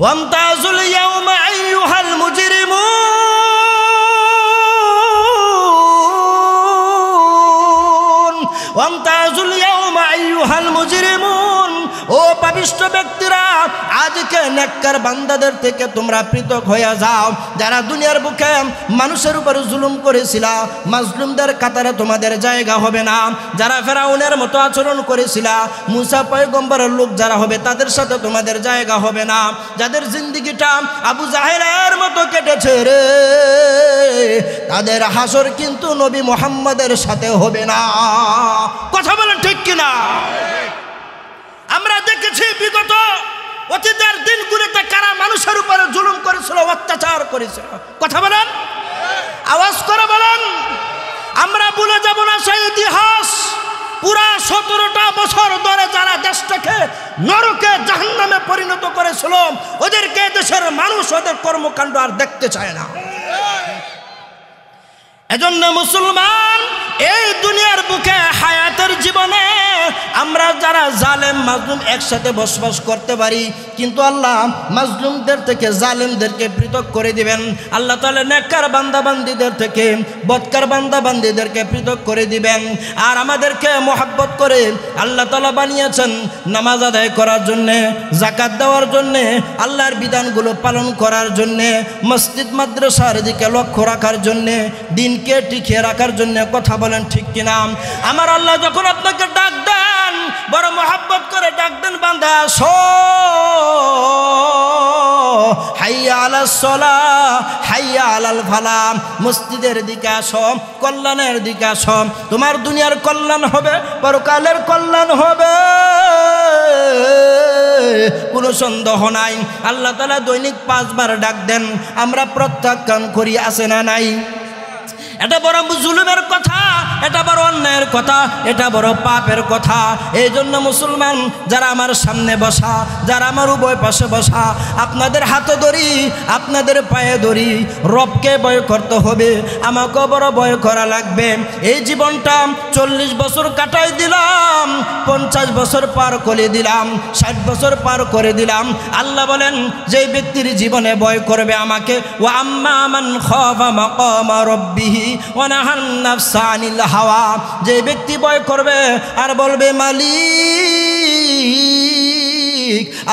ওয়ামতাজুল ইয়াওমা আইয়ুহাল মুজরিমুন ওয়ামতাজুল ইয়াওমা আইয়ুহাল মুজরিমুন ও পাপিষ্ঠ ব্যক্তিরা আজকে নেককার বান্দাদের থেকে তোমরা পৃথক হয়ে যাও যারা দুনিয়ার বুকে মানুষের উপর জুলুম করেছিল মাজলুমদের কাতারে তোমাদের জায়গা হবে না যারা ফেরাউনের মতো আচরণ করেছিল মুসা পয়গম্বরের লোক যারা হবে তাদের সাথে তোমাদের জায়গা হবে না যাদের জিন্দেগিটা আবু জাহেলের মতো কেটেছে রে তাদের হাসর কিন্তু নবী মুহাম্মদের সাথে হবে না কথা বলেন ঠিক কিনা আমরা দেখেছি বিগত অতীতের দিনগুলোতে কারা মানুষের উপরে জুলুম করেছিল অত্যাচার করেছিল কথা বলেন আওয়াজ করে বলেন আমরা ভুলে যাব না সেই ইতিহাস পুরা 17টা বছর ধরে যারা দেশটাকে নরকে জাহান্নামে পরিণত করেছিল ওদেরকে দেশের মানুষ ওদের কর্মকাণ্ড আর দেখতে চায় না এজন্য মুসলমান এই দুনিয়ার বুকে হায়াতের জীবনে আমরা যারা জালেম মাজলুম একসাথে বসবাস করতে পারি কিন্তু আল্লাহ মাজলুমদের থেকে জালেমদেরকে পৃথক করে দিবেন আল্লাহ তাআলা নেককার বান্দাবান্দীদের থেকে বদকার বান্দাবান্দীদেরকে পৃথক করে দিবেন আর আমাদেরকে মহব্বত করে আল্লাহ তাআলা বানিয়েছেন নামাজ আদায় করার জন্যে যাকাত দেওয়ার জন্যে আল্লাহর বিধানগুলো পালন করার জন্যে মসজিদ মাদ্রাসার দিকে লক্ষ্য রাখার জন্যে দিনকে টিকিয়ে রাখার জন্য কথা বলেন ঠিক কিনা আমার আল্লাহ যখন আপনাকে ডাক দেন বড় মহব্বত করে ডাক দেন বান্দা আসো হাইয়া আলাস সালাহ হাইয়া আলাল ফালাহ মসজিদের দিকে আসো কল্যাণের দিকে আসো তোমার দুনিয়ার কল্যাণ হবে পরকালের কল্যাণ হবে কোনো সন্দেহ নাই আল্লাহ তাআলা দৈনিক 5 বার ডাক দেন আমরা প্রত্যাখ্যান করি আছে না নাই এটা বড় জুলুমের কথা এটা বড় অন্যায়ের কথা এটা বড় পাপের কথা এই জন্য মুসলমান যারা আমার সামনে বসা যারা আমার উভয় পাশে বসা আপনাদের হাতে ধরি আপনাদের পায়ে ধরি রবকে ভয় করতে হবে আমাকেও বড় ভয় করা লাগবে এই জীবনটা 40 বছর কাটাই দিলাম 50 বছর পার করে দিলাম 60 বছর পার করে দিলাম আল্লাহ বলেন যে ব্যক্তির জীবনে ভয় করবে আমাকে ওয়া আম্মা মান খাফা মাকামা রাব্বিহি ওয়া নাহান নাফসা আনিল হাওয়া যে ব্যক্তি ভয় করবে আর বলবে মালিক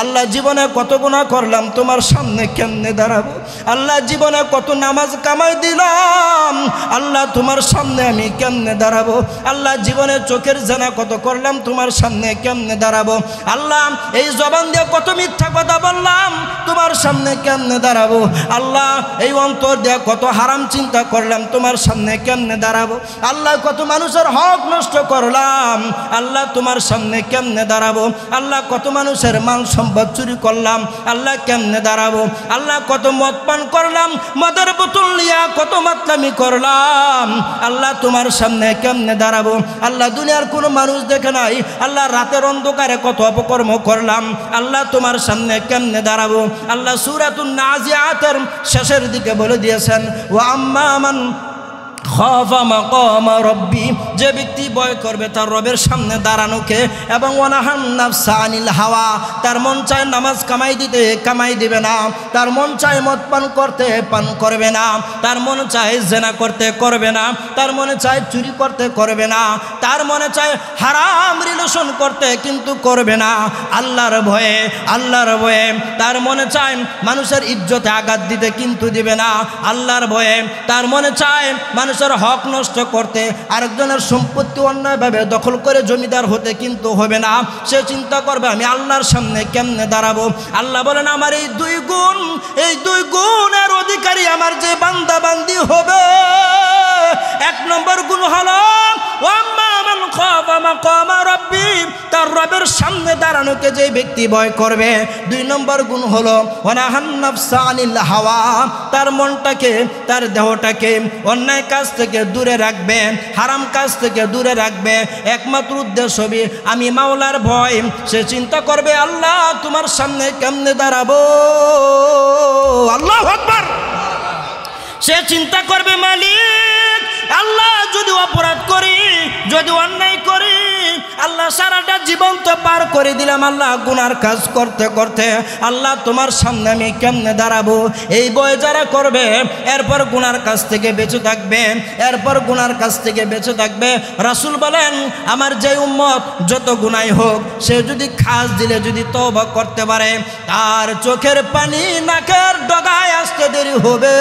আল্লাহ জীবনে কত গুনাহ করলাম তোমার সামনে কেমনে দাঁড়াবো আল্লাহ জীবনে কত নামাজ কামাই দিলাম আল্লাহ তোমার সামনে আমি কেমনে দাঁড়াবো আল্লাহ জীবনে চোখের জানা কত করলাম তোমার সামনে কেমনে দাঁড়াবো আল্লাহ এই জবান দিয়ে কত মিথ্যা কথা বললাম তোমার সামনে কেমনে দাঁড়াবো আল্লাহ এই অন্তর দিয়ে কত হারাম চিন্তা করলাম তোমার সামনে কেমনে দাঁড়াবো আল্লাহ কত মানুষের হক নষ্ট করলাম আল্লাহ তোমার সামনে কেমনে দাঁড়াবো আল্লাহ কত মানুষের মাল সম্পদ চুরি করলাম আল্লাহ কেমনে দাঁড়াবো আল্লাহ কত মদ পান করলাম মদের বোতল নিয়ে কত মাতলামি করলাম আল্লাহ তোমার সামনে কেমনে দাঁড়াবো আল্লাহ দুনিয়ার কোনো মানুষ দেখে নাই আল্লাহ রাতের অন্ধকারে কত অপকর্ম করলাম আল্লাহ তোমার সামনে কেমনে দাঁড়াবো আল্লাহ সূরাতুন নাজিআতের শেষের দিকে বলে দিয়েছেন ওয়া আম্মা মান খাফা মাকামা রাব্বি যে ব্যক্তি ভয় করবে তার রবের সামনে দাঁড়ানোকে এবং ওয়ানাহান নাফসা আনিল হাওয়া তার মন চায় নামাজ কামাই দিবে না তার মন চায় মদ পান করতে পান করবে না তার মন চায় জেনা করতে করবে না তার মনে চায় চুরি করতে করবে না তার মনে চায় হারাম রিলেশন করতে কিন্তু করবে না আল্লাহর ভয়ে তার মনে চায় মানুষের ইজ্জতে আঘাত দিতে কিন্তু দিবে না আল্লাহর ভয়ে তার মনে চায় মানুষের হক নষ্ট করতে আরেকজনের সম্পত্তি অন্যায়ভাবে দখল করে জমিদার হতে কিন্তু হবে না সে চিন্তা করবে আমি আল্লাহর সামনে কেমনে দাঁড়াবো আল্লাহ বলেন আমার এই দুই গুণের অধিকারী আমার যে বান্দা বান্দি হবে 1 নম্বর গুণ হলো ওয়াম্মা মান খাফা মাকামা রাব্বি তার রবের সামনে দাঁড়ানোকে যে ব্যক্তি ভয় করবে 2 নম্বর গুণ হলো ওয়ানাহান নাফসা আনিল হাওয়া তার মনটাকে তার দেহটাকে অন্যায় কাজ থেকে দূরে রাখবে হারাম কাজ থেকে দূরে রাখবে একমাত্র উদ্দেশ্য হবে আমি মাওলার ভয় সে চিন্তা করবে আল্লাহ তোমার সামনে কেমনে দাঁড়াবো আল্লাহু আকবার সে চিন্তা করবে মালিক আল্লাহ যদি অপরাধ করি যদি অন্যায় করি আল্লাহ সারাটা জীবন তো পার করে দিলাম আল্লাহ গুনার কাজ করতে করতে, আল্লাহ তোমার সামনে আমি কেমনে দাঁড়াবো? এই বয় যারা করবে এরপর গুনার কাছ থেকে বেঁচে থাকবে, এরপর গুনার কাছ থেকে বেঁচে থাকবে। রাসূল বলেন আমার যে উম্মত যত গুনাই হোক সে যদি খাস দিলে যদি তওবা করতে পারে, তার চোখের পানি নাকের ডগায় আসতে দেরি হবে,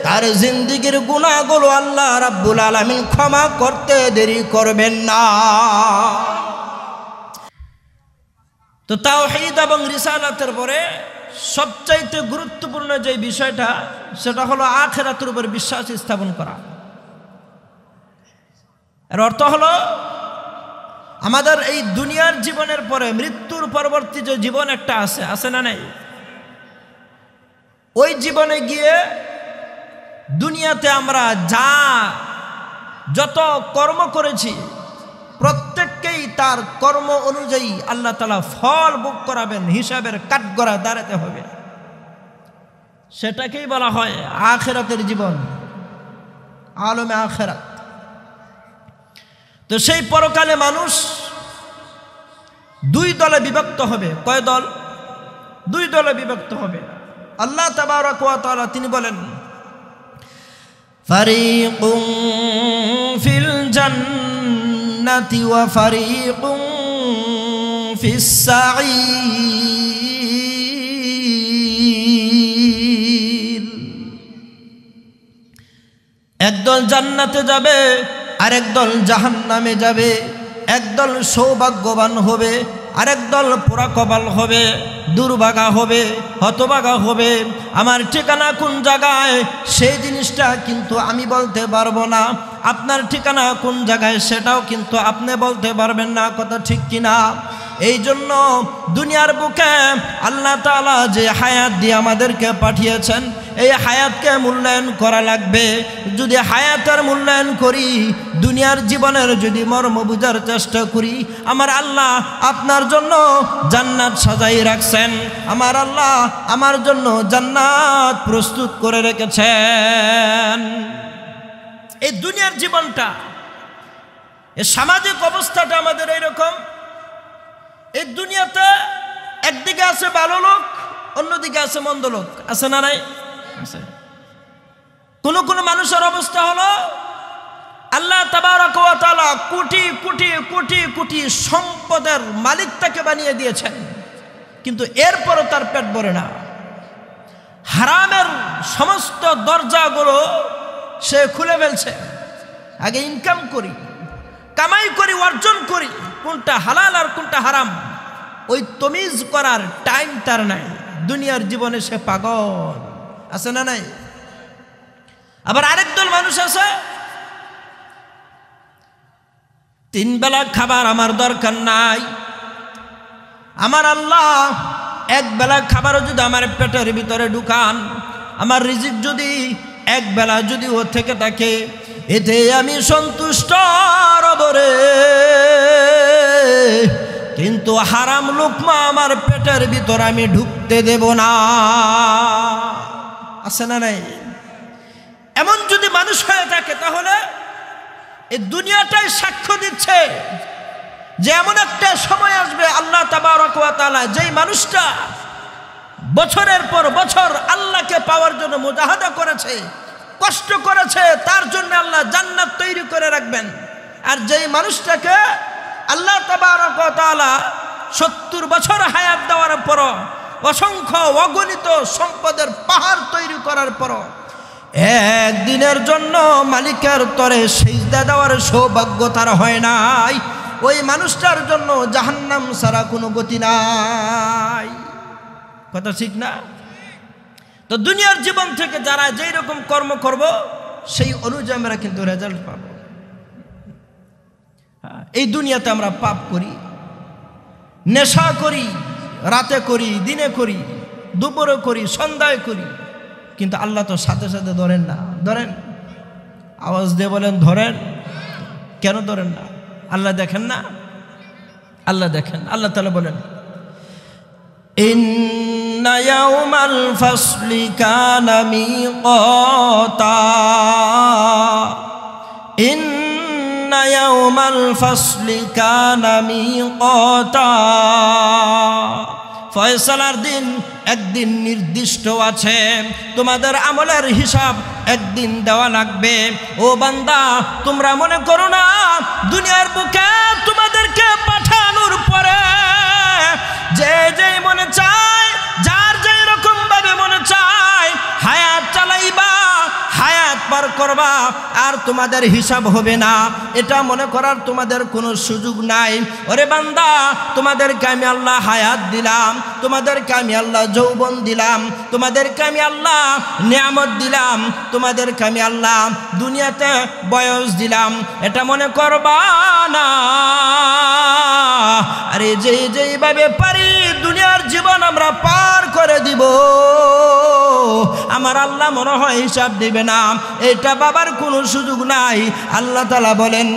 তার জিন্দেগির গুনাহগুলো আল্লাহ রাব্বুল আলামিন ক্ষমা করতে দেরি করবেন না। তো তাওহীদ এবং রিসালাতের পরে সবচাইতে গুরুত্বপূর্ণ যে বিষয়টা সেটা হলো আখিরাতের উপর বিশ্বাস স্থাপন করা। এর অর্থ হলো আমাদের এই দুনিয়ার জীবনের পরে মৃত্যুর পরবর্তী যে জীবন একটা আছে না নাই? ওই জীবনে গিয়ে দুনিয়াতে আমরা যত কর্ম করেছি প্রত্যেককেই তার কর্ম অনুযায়ী আল্লাহ তাআলা ফল ভোগ করাবেন, হিসাবের কাঠগড়া দাঁড়াতে হবে। সেটাকেই বলা হয় আখিরাতের জীবন, আলমে আখিরাত। তো সেই পরকালে মানুষ দুই দলে বিভক্ত হবে। কয় দল? দুই দলে বিভক্ত হবে। আল্লাহ তাবারক ওয়া তাআলা তিনি বলেন ফারিকুন ফিল জান্নাতি ওয়া ফারিকুন ফিস সাঈর। একদল জান্নাতে যাবে আরেক দল জাহান্নামে যাবে। একদল সৌভাগ্যবান হবে আরেক দল পোড়া কপাল হবে, দুর্ভাগা হবে, হতভাগা হবে। আমার ঠিকানা কোন জায়গায় সেই জিনিসটা কিন্তু আমি বলতে পারবো না, আপনার ঠিকানা কোন জায়গায় সেটাও কিন্তু আপনি বলতে পারবেন না। কথা ঠিক কিনা? এই জন্য দুনিয়ার বুকে আল্লাহ তাআলা যে হায়াত দিয়ে আমাদেরকে পাঠিয়েছেন এই হায়াতকে মূল্যায়ন করা লাগবে। যদি হায়াতের মূল্যায়ন করি, দুনিয়ার জীবনের যদি মর্ম বুঝার চেষ্টা করি, আমার আল্লাহ আপনার জন্য জান্নাত সাজাই রাখছেন, আমার আল্লাহ আমার জন্য জান্নাত প্রস্তুত করে রেখেছেন। এই দুনিয়ার জীবনটা, এই সামাজিক অবস্থাটা আমাদের এইরকম। এই দুনিয়াতে একদিকে আছে ভালো লোক, অন্যদিকে আছে মন্দ লোক। আছে না নাই? আছে। কোন কোন মানুষের অবস্থা হলো আল্লাহ তাবারক ওয়া তাআলা কোটি কোটি কোটি কোটি সম্পদের মালিক তাকে বানিয়ে দিয়েছেন, কিন্তু এরপরও তার পেট ভরে না। হারামের সমস্ত দরজাগুলো সে খুলে ফেলছে। আগে ইনকাম করি, কামাই করি, অর্জন করি, কোনটা হালাল আর কোনটা হারাম ওই তমিজ করার টাইম তার নাই। দুনিয়ার জীবনে সে পাগল। আছে না নাই? আবার আরেক দল মানুষ আছে, তিন বেলা খাবার আমার দরকার নাই, আমার আল্লাহ এক বেলা খাবারও যদি আমার পেটের ভিতরে ঢুকান, আমার রিজিক যদি এক বেলা যদি ও থেকে থাকে, এতে আমি সন্তুষ্ট রব রে। কিন্তু হারাম লুকমা আমার পেটের ভিতর আমি ঢুকতে দেব না। আছে না নাই? এমন যদি মানুষ হয়ে থাকে তাহলে এই দুনিয়াটাই সাক্ষ্য দিচ্ছে যে এমন একটা সময় আসবে আল্লাহ তাবারক ওয়া তাআলা যেই মানুষটা বছরের পর বছর আল্লাহকে পাওয়ার জন্য মুজাহাদা করেছে, কষ্ট করেছে, তার জন্য আল্লাহ জান্নাত তৈরি করে রাখবেন। আর যেই মানুষটাকে আল্লাহ তাবারক ওয়া তাআলা 70 বছর হায়াত দেওয়ার পর, অসংখ্য অগণিত সম্পদের পাহাড় তৈরি করার পর একদিনের জন্য মালিকের তরে সিজদা দেওয়ার সৌভাগ্য তার হয় নাই, ওই মানুষটার জন্য জাহান্নাম ছাড়া কোনো গতি নাই। কথা ঠিক না? তো দুনিয়ার জীবন থেকে যারা যেই রকম কর্ম করব সেই অনুযায়ী আমরা কিন্তু রেজাল্ট পাবো। এই দুনিয়াতে আমরা পাপ করি, নেশা করি, রাতে করি, দিনে করি, দুপুরে করি, সন্ধ্যায় করি, কিন্তু আল্লাহ তো সাথে সাথে ধরেন না। ধরেন? আওয়াজ দিয়ে বলেন ধরেন। কেন ধরেন না? আল্লাহ দেখেন না? আল্লাহ দেখেন। আল্লাহ তাআলা বলেন ইন্না ইয়াউমাল ফাসলি কানা মিকাতা ইন্না ইয়াউমাল ফাসলি কানা মিকাতা ফয়সালার দিন একদিন নির্দিষ্ট আছে তোমাদের আমলের হিসাব একদিন দেওয়া লাগবে ও বান্দা তোমরা মনে করো না দুনিয়ার বুকে তোমাদেরকে পাঠানোর পরে যে যেই মনে চায় যার যেই রকম ভাবে মনে চায় হায়াত চালাইবা হায়াত পার করবা আর তোমাদের হিসাব হবে না এটা মনে করার তোমাদের কোনো সুযোগ নাই ওরে বান্দা তোমাদেরকে আমি আল্লাহ হায়াত দিলাম তোমাদেরকে আমি আল্লাহ যৌবন দিলাম তোমাদেরকে আমি আল্লাহ নিয়ামত দিলাম তোমাদেরকে আমি আল্লাহ দুনিয়াতে বয়স দিলাম এটা মনে করবা না আরে যেইভাবে পারি দুনিয়ার জীবন আমরা পার করে দিব আমার আল্লাহ মনে হয় হিসাব দিবে না এটা বাবার কোনো সুযোগ নাই আল্লাহ তাআলা বলেন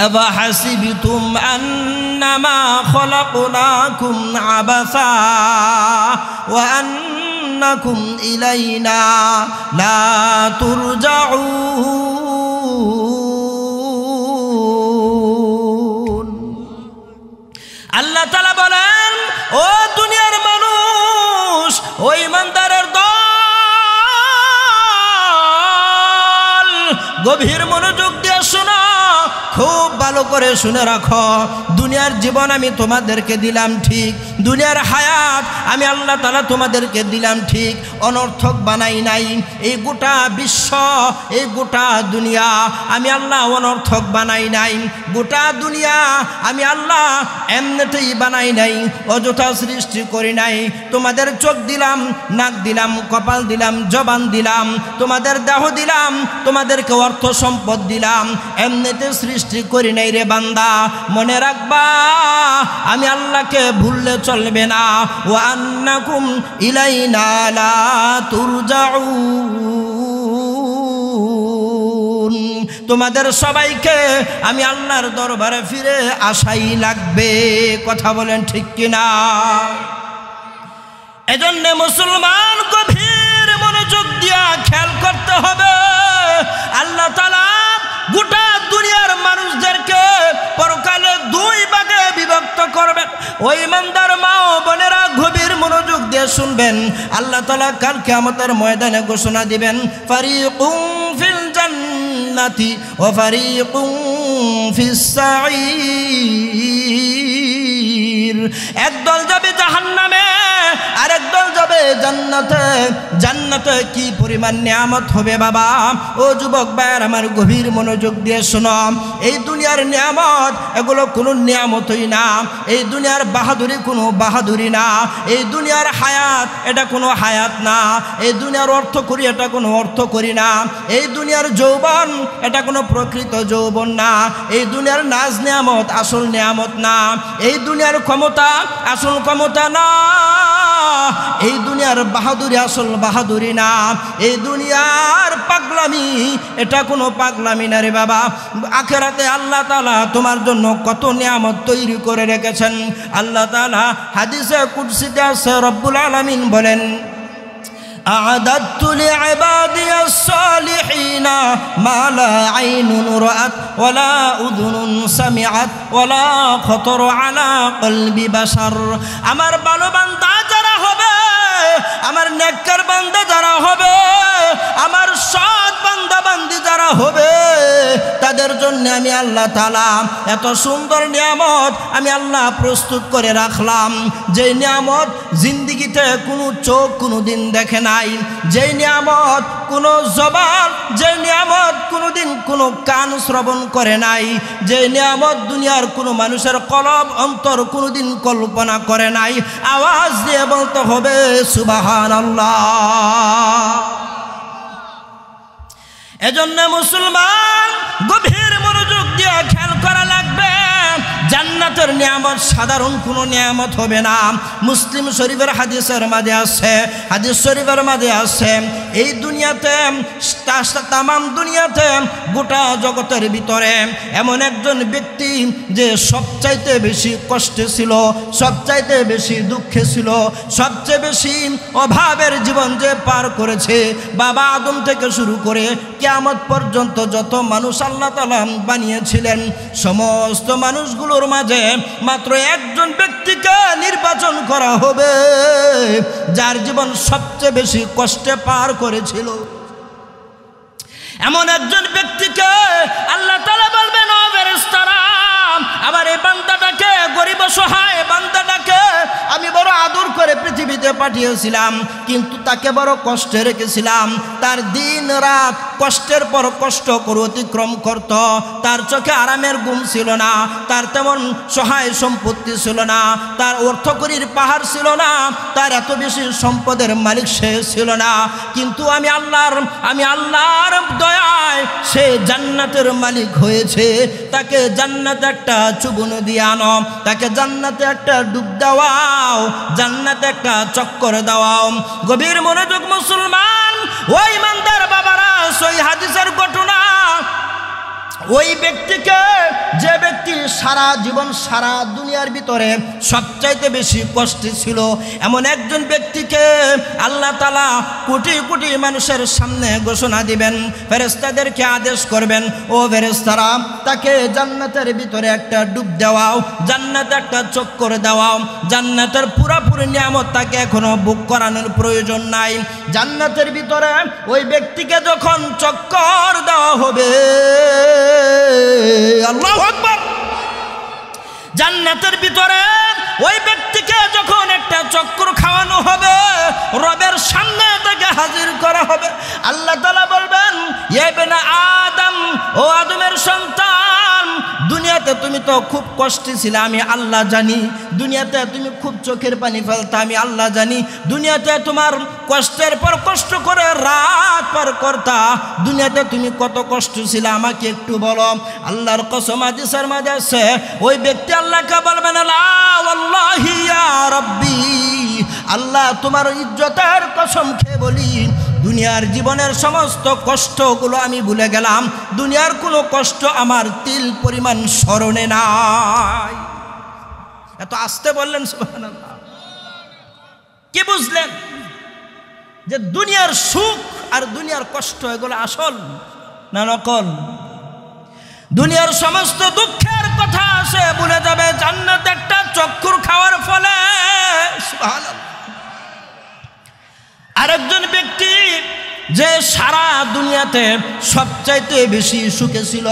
আবাহাসিবতুম আন্নামা খলাকনাকুম আবাসা ওয়া আন্নাকুম ইলাইনা লা তুরজাউন আল্লাহ তাআলা বলেন ও দুনিয়ার মানুষ ও ইমানদারের দল গভীর মনোযোগ দিয়ে শোনো খুব ভালো করে শুনে রাখো দুনিয়ার জীবন আমি তোমাদেরকে দিলাম ঠিক দুনিয়ার হায়াত আমি আল্লাহ তাআলা তোমাদেরকে দিলাম ঠিক অনর্থক বানাই নাই এই গোটা বিশ্ব এই গোটা দুনিয়া আমি আল্লাহ অনর্থক বানাই নাই গোটা দুনিয়া আমি আল্লাহ এমনিতেই বানাই নাই অযথা সৃষ্টি করি নাই তোমাদের চোখ দিলাম নাক দিলাম কপাল দিলাম জবান দিলাম তোমাদের দেহ দিলাম তোমাদেরকে অর্থ সম্পদ দিলাম এমনিতে সৃষ্টি করি নাই রে বান্দা মনে রাখবা আমি আল্লাহকে ভুললে চলবে না ওয়া আন্নাকুম ইলাইনা লা তুরজাউন তোমাদের সবাইকে আমি আল্লাহর দরবারে ফিরে আসাই লাগবে কথা বলেন ঠিক কিনা এজন্য মুসলমান গভীর মনোযোগ দিয়া খেয়াল করতে হবে আল্লাহ তাআলা গোটা দুনিয়ার মানুষদেরকে পরকালে দুই ভাগে বিভক্ত করবেন ওই ইমানদার মা ও বোনেরা গভীর মনোযোগ দিয়ে শুনবেন আল্লাহ তাআলা কাল কিয়ামতের ময়দানে ঘোষণা দিবেন ফারিকুম ফিল জান্নাতি ওয়া ফারিকুম ফিস সাঈর একদল যাবে জাহান্নামে আর একদল যাবে জান্নাতে জান্নাতে কি পরিমাণ নিয়ামত হবে বাবা ও যুবক ভাইয়ের আমার গভীর মনোযোগ দিয়ে শোনো এই দুনিয়ার নিয়ামত এগুলো কোনো নিয়ামতই না এই দুনিয়ার বাহাদুরি কোনো বাহাদুরি না এই দুনিয়ার হায়াত এটা কোনো হায়াত না এই দুনিয়ার অর্থ করি এটা কোনো অর্থ করি না এই দুনিয়ার যৌবন এটা কোনো প্রকৃত যৌবন না এই দুনিয়ার নাজ নিয়ামত আসল নিয়ামত না এই দুনিয়ার ক্ষমতা আসল ক্ষমতা না এই দুনিয়ার বাহাদুরি আসল বাহাদুরি না এই দুনিয়ার পাগলামি এটা কোনো পাগলামি না রে বাবা আখিরাতে আল্লাহ তাআলা তোমার জন্য কত নিয়ামত তৈরি করে রেখেছেন আল্লাহ তাআলা হাদিসে কুদসিতে আছে রব্বুল আলামিন বলেন أعددت لعبادي الصالحين ما لا عين رأت ولا أذن سمعت ولا خطر على قلب بشر আমার ভালো বান্দা যারা হবে আমার নেককার বান্দা যারা হবে আমার সৎ বান্দা বান্দি যারা হবে তাদের জন্য আমি আল্লাহ তাআলা এত সুন্দর নিয়ামত আমি আল্লাহ প্রস্তুত করে রাখলাম যে নিয়ামত জিন্দেগিতে কোনো চোখ কোনোদিন দেখে নাই যে নিয়ামত কোনো জবান যে নিয়ামত কোনোদিন কোনো কান শ্রবণ করে নাই যে নিয়ামত দুনিয়ার কোনো মানুষের কলব অন্তর কোনোদিন কল্পনা করে নাই আওয়াজ দিয়ে বলতে হবে সুবহানাল্লাহ এজন্য মুসলমান গভীর মনোযোগ দিয়ে খেয়াল করা লাগবে জান্নাতের নিয়ামত সাধারণ কোনো নিয়ামত হবে না। মুসলিম শরীফের হাদিসের মাঝে আছে, হাদিস শরীফের মাঝে আছে, এই দুনিয়াতে তামাম দুনিয়াতে গোটা জগতের ভিতরে এমন একজন ব্যক্তি যে সবচাইতে বেশি কষ্টে ছিল, সবচাইতে বেশি দুঃখে ছিল, সবচেয়ে বেশি অভাবের জীবন যে পার করেছে, বাবা আদম থেকে শুরু করে কিয়ামত পর্যন্ত যত মানুষ আল্লাহ তাআলা বানিয়েছিলেন, সমস্ত মানুষগুলোর মাঝে মাত্র একজন ব্যক্তিকে নির্বাচন করা হবে যার জীবন সবচেয়ে বেশি কষ্টে পার করেছিল। এমন একজন ব্যক্তিকে আল্লাহ তাআলা বলবেন, ও ফেরেশতারা, আমার এই বান্দাটাকে, গরিব অসহায় বান্দাটাকে আমি বড় আদর করে পৃথিবীতে পাঠিয়েছিলাম, কিন্তু তাকে বড় কষ্টে রেখেছিলাম। তার দিন রাত কষ্টের পর কষ্ট করে অতিক্রম করত, তার চোখে আরামের ঘুম ছিল না, তার তেমন সহায় সম্পত্তি ছিল না, তার অর্থকরীর পাহাড় ছিল না, তার এত বেশি সম্পদের মালিক সে ছিল না, কিন্তু আমি আল্লাহর দয়ায় সে জান্নাতের মালিক হয়েছে। তাকে জান্নাতে একটা চুবুন দিয়ে আনো, তাকে জান্নাতে একটা ডুব দেওয়াও, জান্নাতে একটা চক্কর দেওয়াও। গভীর মনোযোগ মুসলমান, ওই ইমানদার বাবারা, ওই হাদিসের ঘটনা, ওই ব্যক্তিকে, যে ব্যক্তি সারা জীবন সারা দুনিয়ার ভিতরে সবচাইতে বেশি কষ্টে ছিল, এমন একজন ব্যক্তিকে আল্লাহ তাআলা কোটি কোটি মানুষের সামনে ঘোষণা দিবেন, ফেরেশতাদেরকে আদেশ করবেন, ও ফেরেশতারা, তাকে জান্নাতের ভিতরে একটা ডুব দেওয়াও, জান্নাতে একটা চক্কর দেওয়াও। জান্নাতের পুরাপুরি নিয়ামত তাকে এখনো ভোগ করানোর প্রয়োজন নাই। জান্নাতের ভিতরে ওই ব্যক্তিকে যখন চক্কর দেওয়া হবে, আল্লাহু আকবার, জান্নাতের ভিতরে ওই ব্যক্তিকে যখন একটা চক্কর খাওয়ানো হবে, রবের সামনে তাকে হাজির করা হবে। আল্লাহ তাআলা বলবেন, ইয়া ইবনে আদম, ও আদমের সন্তান, দুনিয়াতে তুমি তো খুব কষ্টে ছিলে, আমি আল্লাহ জানি। দুনিয়াতে তুমি খুব চোখের পানি ফেলতে, আমি আল্লাহ জানি। দুনিয়াতে তোমার কষ্টের পর কষ্ট করে রাত পার করতা, দুনিয়াতে তুমি কত কষ্ট ছিলে আমাকে একটু বলো। আল্লাহর কসম হাদিসের মাঝে আছে, ওই ব্যক্তি আল্লাহকে বলবেন, লা ওয়াল্লাহি ইয়া রাব্বি, আল্লাহ তোমার ইজ্জতের কসম খেয়ে বলি, দুনিয়ার জীবনের সমস্ত কষ্টগুলো আমি ভুলে গেলাম, দুনিয়ার কোনো কষ্ট আমার তিল পরিমাণ স্মরণে নাই। এত আস্তে বললেন সুবহানাল্লাহ। কি বুঝলেন? যে দুনিয়ার সুখ আর দুনিয়ার কষ্ট এগুলো আসল না নকল? দুনিয়ার সমস্ত দুঃখের কথা সে ভুলে যাবে জান্নাতে একটা চক্কর খাওয়ার ফলে। সুবহানাল্লাহ। আরেকজন ব্যক্তি যে সারা দুনিয়াতে সবচাইতে বেশি সুখে ছিল,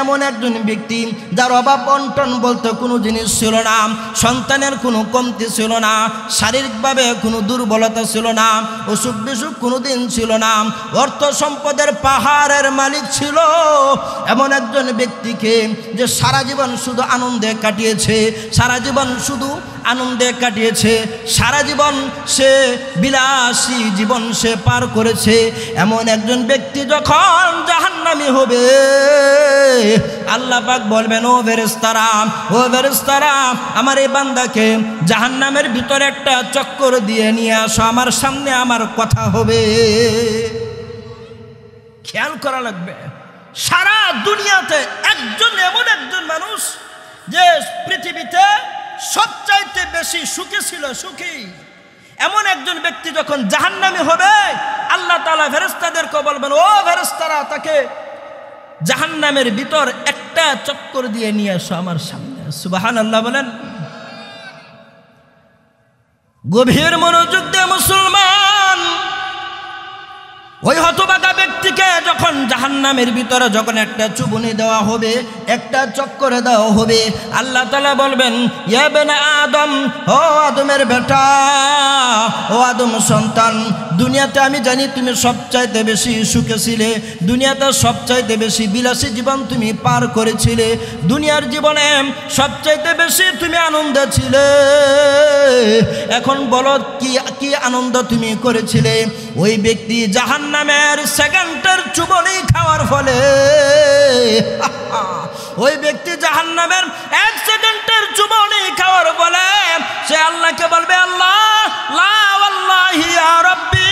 এমন একজন ব্যক্তি যার অভাব অনটন বলতে কোনো জিনিস ছিল না, সন্তানের কোনো কমতি ছিল না, শারীরিকভাবে কোনো দুর্বলতা ছিল না, অসুখ বিসুখ কোনো দিন ছিল না, অর্থ সম্পদের পাহাড়ের মালিক ছিল। এমন একজন ব্যক্তিকে যে সারা জীবন শুধু আনন্দে কাটিয়েছে, সারা জীবন শুধু আনন্দে কাটিয়েছে, সারা জীবন সে বিলাসী জীবন সে পার করেছে, এমন একজন ব্যক্তি যখন জাহান্নামী হবে, আল্লাহ পাক বলবেন, ও ফেরেশতারা, ও ফেরেশতারা, আমার এই বান্দাকে জাহান্নামের ভিতরে একটা চক্কর দিয়ে নিয়ে আসো, আমার সামনে আমার কথা হবে। খেয়াল করা লাগবে, সারা দুনিয়াতে এমন একজন মানুষ যে পৃথিবীতে সবচাইতে বেশি সুখী ছিল, সুখী, এমন একজন ব্যক্তি যখন জাহান্নামী হবে, আল্লাহ তাআলা ফেরেশতাদেরকে বলবেন, ও ফেরেশতারা, তাকে জাহান্নামের ভিতর একটা চক্কর দিয়ে নিয়ে আসো আমার সামনে। সুবহানাল্লাহ বলেন। গভীর মনোযোগ দিয়ে মুসলমান, ওই হতভাগা ব্যক্তিকে যখন জাহান্নামের ভিতরে যখন একটা চুবুনি দেওয়া হবে, একটা চক্করে দেওয়া হবে, আল্লাহ তাআলা বলবেন, ইয়া ইবনে আদম, ও আদমের বেটা, ও আদম সন্তান, দুনিয়াতে আমি জানি তুমি সবচাইতে বেশি সুখে ছিলে, দুনিয়াতে সবচাইতে বেশি বিলাসী জীবন তুমি পার করেছিলে, দুনিয়ার জীবনে সবচাইতে বেশি তুমি আনন্দে ছিলে। এখন বলো কি আনন্দ তুমি করেছিলে? ওই ব্যক্তি জাহান্নামের সেকেন্ডের চুবনি খাওয়ার ফলে ওই ব্যক্তি জাহান্নামের 1 সেকেন্ডের চুবনি খাওয়ার বলে সে আল্লাহকে বলবে, আল্লাহ লা ওয়াল্লাহি ইয়া রাব্বি,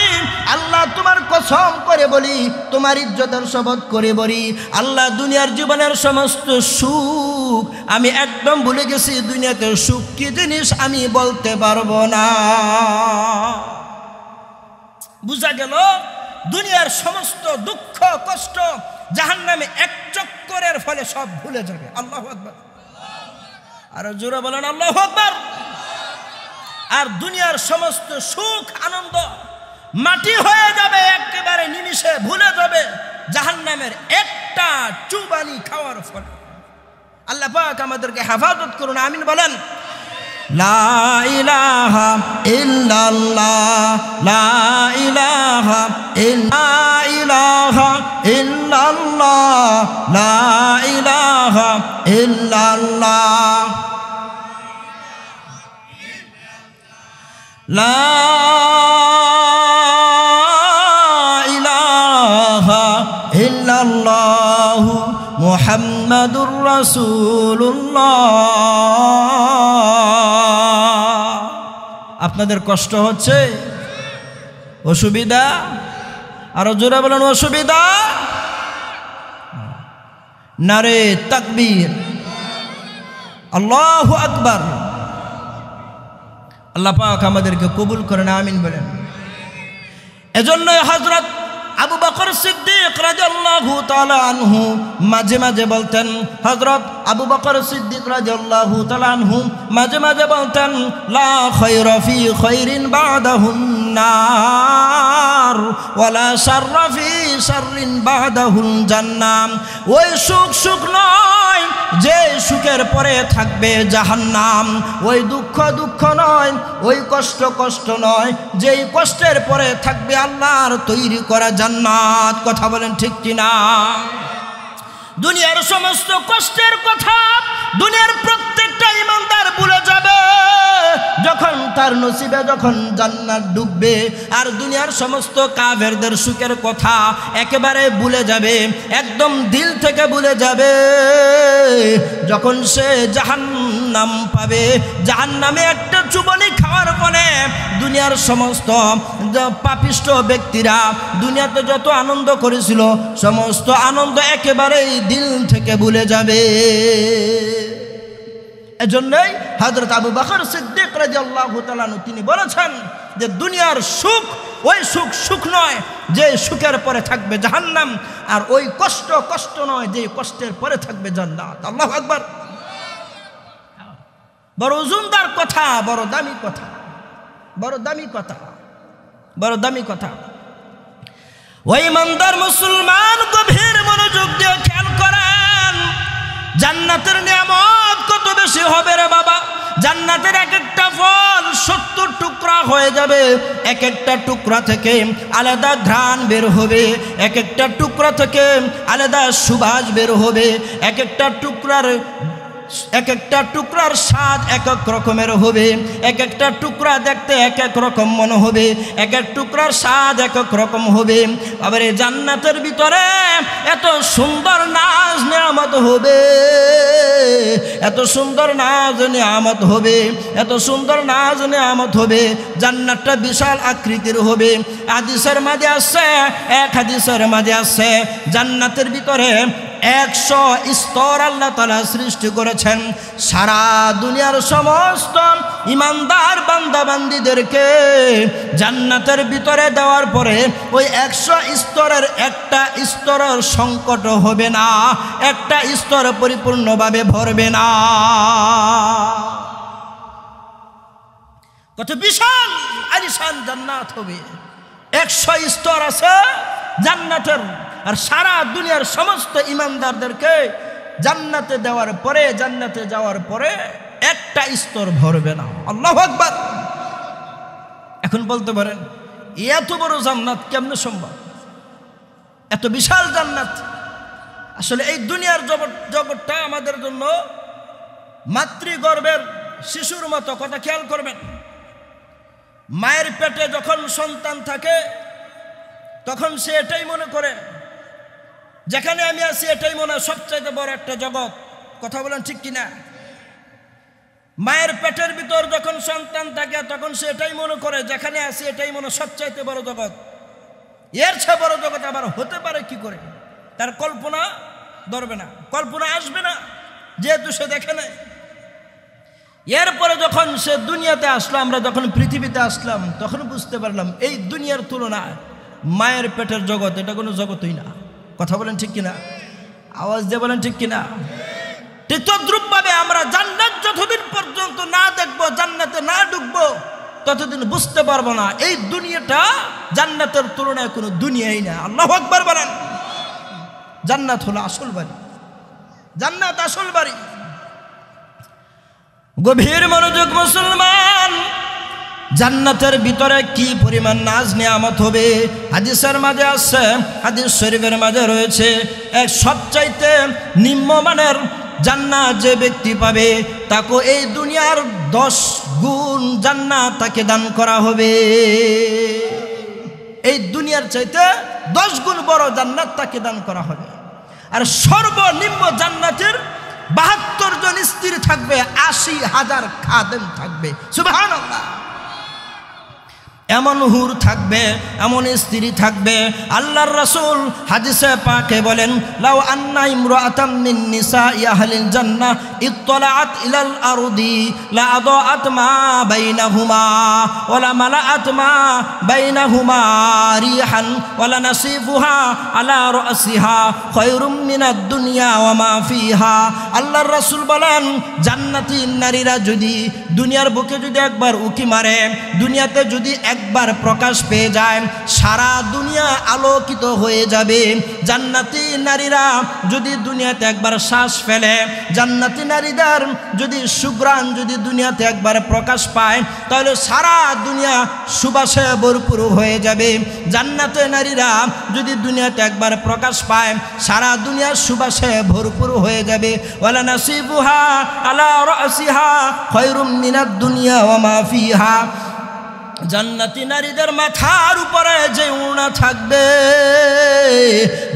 আল্লাহ তোমার কসম করে বলি, তোমার ইজ্জতের শপথ করে বলি, আল্লাহ দুনিয়ার জীবনের সমস্ত সুখ আমি একদম ভুলে গেছি, দুনিয়াতে সুখ কি জিনিস আমি বলতে পারবো না। বুঝা গেল দুনিয়ার সমস্ত দুঃখ কষ্ট জাহান্নামে এক চক্করের ফলে সব ভুলে যাবে। আল্লাহু আকবার, আর জোরে বলেন আল্লাহু আকবার। আর দুনিয়ার সমস্ত সুখ আনন্দ মাটি হয়ে যাবে, একেবারে নিমিষে ভুলে যাবে জাহান্নামের একটা চুবানি খাওয়ার ফলে। আল্লাহ পাক আমাদেরকে হেফাজত করুন, আমিন বলেন। লা ইলাহা ইল্লাল্লাহ, লা ইলাহা ইল্লাল্লাহ, লা ইলাহা ইল্লাল্লাহ, লা ইলাহা ইল্লাল্লাহ মুহাম্মাদুর রাসূলুল্লাহ। আপনাদের কষ্ট হচ্ছে, অসুবিধা? আরো জোরে বলেন অসুবিধা। নারে তাকবীর, আল্লাহু আকবার। আল্লাহ পাক আমাদেরকে কবুল করেন, আমিন বলেন। এজন্য হযরত আবু বকর সিদ্দিক রাদিয়াল্লাহু তাআলা আনহু মাঝে মাঝে বলতেন, হযরত আবু বকর সিদ্দিক রাদিয়াল্লাহু তাআলা আনহু মাঝে মাঝে বলতেন, লা খায়রা ফি খায়রিন বাদাহুন নার ওয়ালা শাররা ফি শাররিন বাদাহুল জান্নাহ। ওই সুখ সুখ নয় যে সুখের পরে থাকবে জাহান্নাম, ওই দুঃখ দুঃখ নয়, ওই কষ্ট কষ্ট নয় যেই কষ্টের পরে থাকবে আল্লাহর তৈরি করা জান্নাত। কথা বলেন ঠিক কিনা? দুনিয়ার সমস্ত কষ্টের কথা দুনিয়ার প্রত্যেকটা ইমানদার ভুলে যাবে যখন তার নসিবে যখন জান্নাত ডুববে, আর দুনিয়ার সমস্ত কাফেরদের সুখের কথা একেবারে ভুলে যাবে, একদম দিল থেকে ভুলে যাবে যখন সে জাহান্নাম পাবে। জাহান্নামে একটা চুবনি খাওয়ার ফলে দুনিয়ার সমস্ত পাপিষ্ঠ ব্যক্তিরা দুনিয়াতে যত আনন্দ করেছিল সমস্ত আনন্দ একেবারেই দিল থেকে ভুলে যাবে। এজন্যই হযরত আবু বকর সিদ্দিক রাদিয়াল্লাহু তাআলা তিনি বলেছেন যে দুনিয়ার সুখ ওই সুখ সুখ নয় যে সুখের পরে থাকবে জাহান্নাম, আর ওই কষ্ট কষ্ট নয় যে কষ্টের পরে থাকবে জান্নাত। আল্লাহু আকবার। বড় ওজনদার কথা, বড় দামি কথা, বড় দামি কথা, বড় দামি কথা। ওই ইমানদার মুসলমান গভীর মনোযোগ দিয়ে খেয়াল করেন, জান্নাতের নিয়ামত কত বেশি হবে রে বাবা। জান্নাতের এক একটা ফল 70 টুকরা হয়ে যাবে, এক একটা টুকরা থেকে আলাদা ঘ্রাণ বের হবে, এক একটা টুকরা থেকে আলাদা সুবাস বের হবে, এক একটা টুকরার স্বাদ এক এক রকমের হবে, এক একটা টুকরা দেখতে এক এক রকম মনে হবে, এক এক টুকরার স্বাদ এক এক রকম হবে। আবার এই জান্নাতের ভিতরে এত সুন্দর নাজ নিয়ামত হবে, এত সুন্দর নাজ নিয়ামত হবে, এত সুন্দর নাজ নিয়ামত হবে। জান্নাতটা বিশাল আকৃতির হবে। হাদিসের মাঝে আছে, এক হাদিসের মাঝে আছে জান্নাতের ভিতরে 100 স্তর আল্লাহ তাআলা সৃষ্টি করেছেন। সারা দুনিয়ার সমস্ত ইমানদার বান্দা বান্দীদেরকে জান্নাতের ভিতরে দেওয়ার পরে ওই 100 স্তরের একটা স্তরের সংকট হবে না, একটা স্তর পরিপূর্ণভাবে ভরবে না। কত বিশাল আলিশান জান্নাত হবে। 100 স্তর আছে জান্নাতের, আর সারা দুনিয়ার সমস্ত ইমানদারদেরকে জান্নাতে দেওয়ার পরে, জান্নাতে যাওয়ার পরে একটা স্তর ভরবে না। আল্লাহু আকবার। এখন বলতে পারেন এত বড় জান্নাত কেমনে সম্ভব? এত বিশাল জান্নাত। আসলে এই দুনিয়ার জগৎটা আমাদের জন্য মাতৃগর্ভের শিশুর মতো। কথা খেয়াল করবেন, মায়ের পেটে যখন সন্তান থাকে তখন সে এটাই মনে করে যেখানে আমি আছি এটাই মনে হয় সবচাইতে বড় একটা জগৎ। কথা বলেন ঠিক কিনা? মায়ের পেটের ভিতর যখন সন্তান থাকে তখন সে এটাই মনে করে যেখানে আছে এটাই মনে সবচাইতে বড় জগৎ, এর চেয়ে বড় জগৎ আবার হতে পারে কি করে? তার কল্পনা ধরবে না, কল্পনা আসবে না, যেহেতু সে দেখে নাই। এরপরে যখন সে দুনিয়াতে আসলো, আমরা যখন পৃথিবীতে আসলাম, তখন বুঝতে পারলাম এই দুনিয়ার তুলনায় মায়ের পেটের জগৎ এটা কোনো জগতই না। কথা বলেন ঠিক কিনা? আওয়াজ দিয়ে বলেন ঠিক কিনা? ঠিক তদ্রূপভাবে আমরা জান্নাত যতদিন পর্যন্ত না দেখবো, জান্নাতে না ঢুকবো, ততদিন বুঝতে পারবো না এই দুনিয়াটা জান্নাতের তুলনায় কোনো দুনিয়াই না। আল্লাহু আকবার বলেন। জান্নাত হলো আসল বাড়ি, জান্নাত আসল বাড়ি। গভীর মনোযোগ মুসলমান, জান্নাতের ভিতরে কি পরিমাণ নাজ নিয়ামত হবে। হাদিসের মাঝে আছে, হাদিস শরীফের মাঝে রয়েছে, এক সবচাইতে নিম্নমানের জান্নাত যে ব্যক্তি পাবে তাকে এই দুনিয়ার 10 গুণ জান্নাত তাকে দান করা হবে। এই দুনিয়ার চাইতে 10 গুণ বড় জান্নাত তাকে দান করা হবে। আর সর্বনিম্ন জান্নাতের 72 জন স্ত্রী থাকবে, 80,000 খাদেম থাকবে। সুবহানাল্লাহ। এমন হুর থাকবে, এমন স্ত্রী থাকবে। আল্লাহর রাসূল হাদিসে পাকে বলেন, লাউ আন্না ইমরাআতাম মিন নিসাই আহলিল জান্নাহ ইত্তলাআত ইলাল আরদি লা আদাআত মা বাইনাহুমা ওয়া লা মালাআত মা বাইনাহুমা রিহান ওয়া লা নাসিফুহা আলা রাসিহা খায়রুম মিনাদ দুনিয়া ওয়া মা ফিহা। আল্লাহর রাসূল বলেন, জান্নাতি নারীরা যদি দুনিয়ার বুকে যদি একবার উকি মারে, দুনিয়াতে যদি একবার প্রকাশ পেয়ে যায়, সারা দুনিয়া আলোকিত হয়ে যাবে। জান্নাতি নারীরা যদি দুনিয়াতে একবার শ্বাস ফেলে, জান্নাতি নারীদের যদি সুঘ্রাণ যদি দুনিয়াতে একবার প্রকাশ পায়, তাহলে সারা দুনিয়া সুবাসে ভরপুর হয়ে যাবে। জান্নাতি নারীরা যদি দুনিয়াতে একবার প্রকাশ পায়, সারা দুনিয়া সুবাসে ভরপুর হয়ে যাবে। ওয়ালা নাসিবুহা আলা রাসিহা খায়রুম মিনাদ দুনিয়া ওয়া মা ফিহা। জান্নাতি নারীদের মাথার উপরে যে ওড়না থাকবে,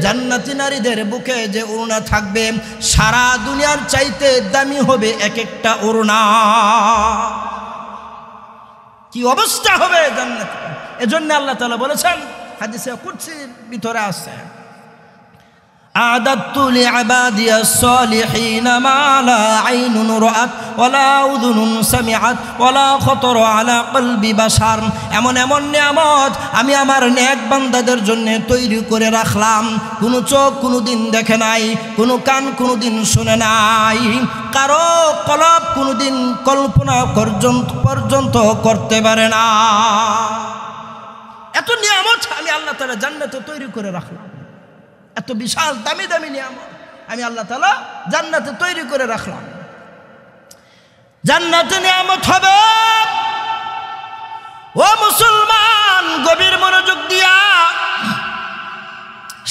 জান্নাতি নারীদের বুকে যে ওড়না থাকবে, সারা দুনিয়ার চাইতে দামি হবে এক একটা ওড়না। কি অবস্থা হবে জান্নাত! এজন্য আল্লাহ তাআলা বলেছেন, হাদিসে কুদসির ভিতরে আছে, আ'দাদতু লি'ইবাদিয়াস সালিহিনা মা লা আইনুন রাআত ওয়ালা উযুনুন সামিআত ওয়ালা খাতারা আলা কলবি বাশার। এমন এমন নিয়ামত আমি আমার নেক বান্দাদের জন্য তৈরি করে রাখলাম, কোনো চোখ কোনোদিন দেখে নাই, কোনো কান কোনোদিন শুনে নাই, কারো কলব কোনোদিন কল্পনা পর্যন্ত করতে পারে না। এত নিয়ামত আমি আল্লাহ তাআলা জান্নাতে তৈরি করে রাখলাম। এত বিশাল দামি দামি নিয়ামত আমি আল্লাহ তাআলা জান্নাতে তৈরি করে রাখলাম। জান্নাতে নিয়ামত হবে। ও মুসলমান, গভীর মনোযোগ দিয়া,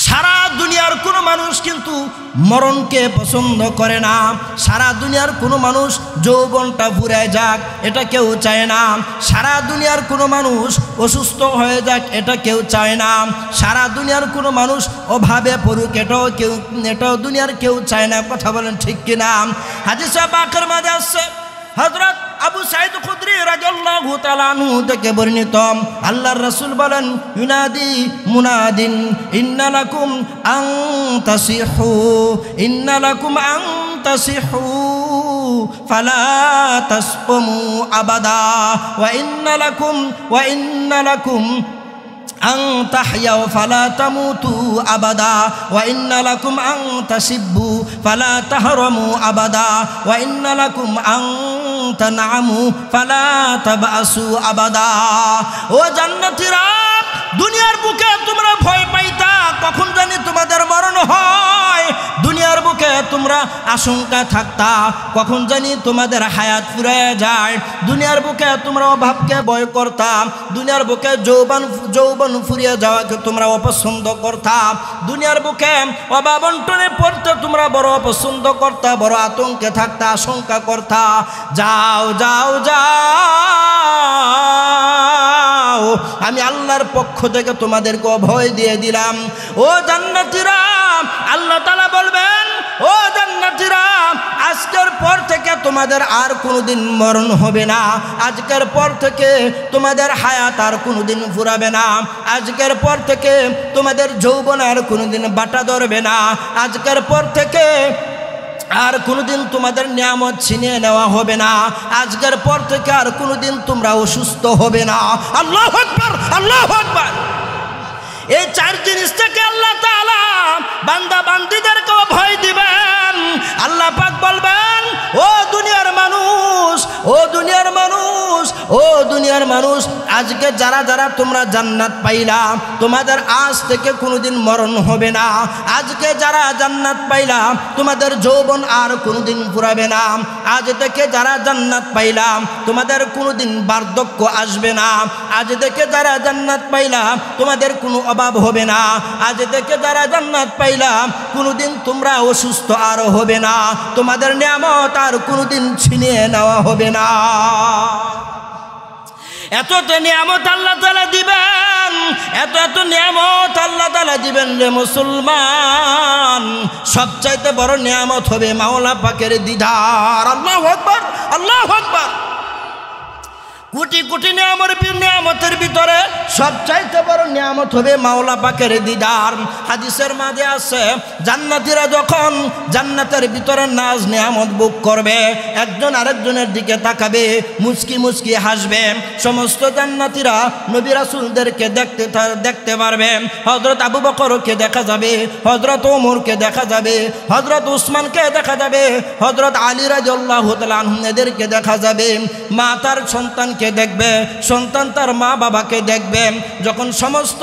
সারা দুনিয়ার কোনো মানুষ কিন্তু মরণকে পছন্দ করে না। সারা দুনিয়ার কোনো মানুষ যৌবনটা ফুরায় যাক, এটা কেউ চায় না। সারা দুনিয়ার কোনো মানুষ অসুস্থ হয়ে যাক, এটা কেউ চায় না। সারা দুনিয়ার কোনো মানুষ অভাবে পড়ুক, এটাও দুনিয়ার কেউ চায় না। কথা বলেন ঠিক কিনা? হাদিসে পাকের মাঝে আছে, হযরত আবু সাঈদ খুদরি রাদিয়াল্লাহু তাআলা আনহু থেকে বর্ণিত, আল্লাহর রাসূল বলেন, ইউনাদি মুনাদিন ইন্না লাকুম আন তাসিহু, ইন্না লাকুম আন তাসিহু ফালা তাসকুমু আবাদা ওয়া ইন্না লাকুম আন তাহইয়াও ফালা তামুতু আবাদা ওয়া ইন্না লাকুম আন তাসিব্বু ফালা তাহরামু আবাদা ওয়া ইন্না লাকুম আন তানআমু ফালা তাবআসু আবাদা। ও জান্নাতীরা, দুনিয়ার বুকে তোমরা ভয় পাইতা কখন জানি তোমাদের মরণ হয়। দুনিয়ার বুকে তোমরা আশঙ্কা থাকতা কখন জানি তোমাদের হায়াত ফুরিয়ে যায়। দুনিয়ার বুকে তোমরা অভাবকে ভয় করতা, দুনিয়ার বুকে যৌবন ফুরিয়ে যাওয়াকে তোমরা অপছন্দ করতা, দুনিয়ার বুকে অভাব অনটনে পড়তে তোমরা বড় অপছন্দ করতা, বড় আতঙ্কে থাকতা, আশঙ্কা করতা। যাও যাও যাও, আমি আল্লাহর পক্ষ থেকে তোমাদেরকে অভয় দিয়ে দিলাম। ও জান্নাতীরা, আল্লাহ তাআলা বলবেন, ও জান্নাতীরা, আজকের পর থেকে তোমাদের আর কোনোদিন মরণ হবে না। আজকের পর থেকে তোমাদের হায়াত আর কোনোদিন ফুরাবে না। আজকের পর থেকে তোমাদের যৌবন আর কোনোদিন বাটা ধরবে না। আজকের পর থেকে আর কোনোদিন তোমাদের নিয়ামত ছিনিয়ে নেওয়া হবে না। আজকের পর থেকে আর কোনোদিন তোমরা অসুস্থ হবে না। আল্লাহু আকবার, আল্লাহু আকবার। এই চার জিনিস থেকে আল্লাহ তাআলা বান্দা বান্দীদেরকেও ভয় দিবেন। আল্লাহ পাক বলবেন, ও দুনিয়ার মানুষ, ও দুনিয়ার মানুষ, ও দুনিয়ার মানুষ, আজকে যারা যারা তোমরা জান্নাত পাইলা, তোমাদের আজ থেকে কোনোদিন মরণ হবে না। আজকে যারা জান্নাত পাইলা, তোমাদের যৌবন আর কোনোদিন ফুরাবে না। আজ থেকে যারা জান্নাত পাইলা, তোমাদের কোনোদিন বার্ধক্য আসবে না। আজ থেকে যারা জান্নাত পাইলা, তোমাদের কোনো অভাব হবে না। আজ থেকে যারা জান্নাত পাইলা, কোনোদিন তোমরা অসুস্থ আর হবে না। তোমাদের নিয়ামত আর কোনোদিন ছিনিয়ে নেওয়া হবে না। এত নিয়ামত আল্লাহ তাআলা দিবেন, এত নিয়ামত আল্লাহ তাআলা দিবেন রে মুসলমান। সবচাইতে বড় নিয়ামত হবে মাওলা পাকের দিদার। আল্লাহু আকবার, আল্লাহু আকবার। কোটি কোটি নিয়ামতের ভিতরে সবচাইতে বড় নিয়ামত হবে মাওলা পাকের দিদার। হাদিসের মাঝে আছে, জান্নাতীরা যখন জান্নাতের ভিতরে নাজ নিয়ামত ভোগ করবে, একজন আরেকজনের দিকে তাকাবে, মুচকি মুচকি হাসবে। সমস্ত জান্নাতীরা নবী রাসূলদেরকে দেখতে পারবে। হযরত আবু বকরকে দেখা যাবে, হযরত ওমরকে দেখা যাবে, হযরত উসমানকে দেখা যাবে, হযরত আলী রাদিয়াল্লাহু তাআলা আনহু এদেরকে দেখা যাবে। মা তার সন্তানকে দেখবে, সন্তান তার মা বাবাকে দেখবে। যখন সমস্ত